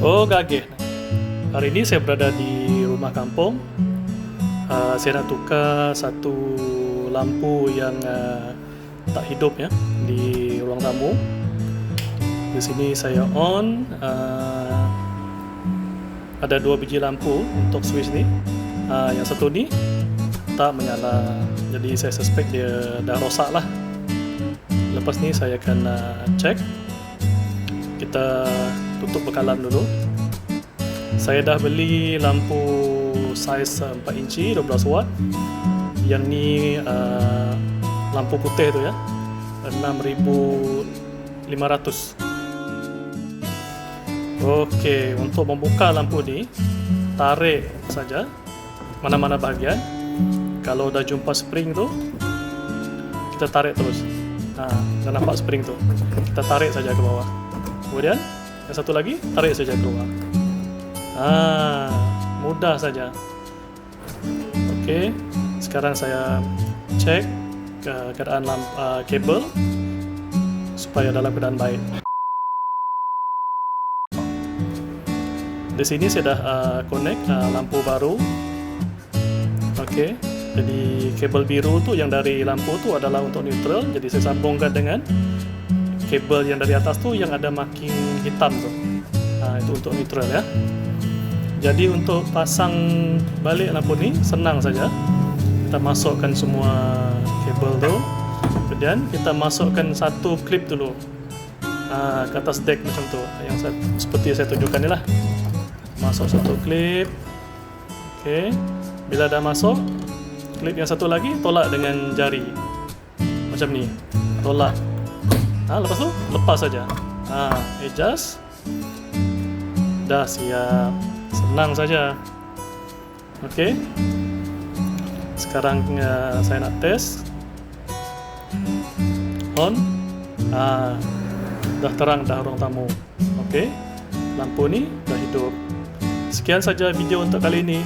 Oh, gageh. Hari ini saya berada di rumah kampung. Saya nak tukar satu lampu yang tak hidup ya di ruang tamu. Di sini saya on. Ada 2 biji lampu untuk switch ni. Yang satu ni tak menyala. Jadi saya suspect dia dah rosak lah. Lepas ni saya akan cek. Kita tutup bekalan dulu. Saya dah beli lampu saiz 4 inci 12 watt. Yang ni lampu putih tu ya, 6,500. Okey, untuk membuka lampu ni, tarik saja mana-mana bahagian. Kalau dah jumpa spring tu, kita tarik terus. Dah nampak spring tu, kita tarik saja ke bawah. Kemudian yang satu lagi, tarik saja keluar. Mudah saja. Okey, sekarang saya cek keadaan kabel supaya dalam keadaan baik. Di sini saya dah connect lampu baru. Okey, jadi kabel biru tu yang dari lampu tu adalah untuk neutral. Jadi saya sambungkan dengan kabel yang dari atas tu yang ada marking hitam tu. Itu untuk neutral ya. Jadi untuk pasang balik lampu ni senang saja. Kita masukkan semua kabel tu. Kemudian kita masukkan satu klip dulu ke atas deck macam tu. Yang seperti saya tunjukkan ni lah. Masuk satu klip. Okey. Bila dah masuk, klip yang satu lagi tolak dengan jari. Macam ni. Tolak. Lepas tu lepas saja. Adjust. Dah siap. Senang saja. Okey. Sekarang saya nak test. On. Dah terang dah ruang tamu. Okey. Lampu ni dah hidup. Sekian saja video untuk kali ini.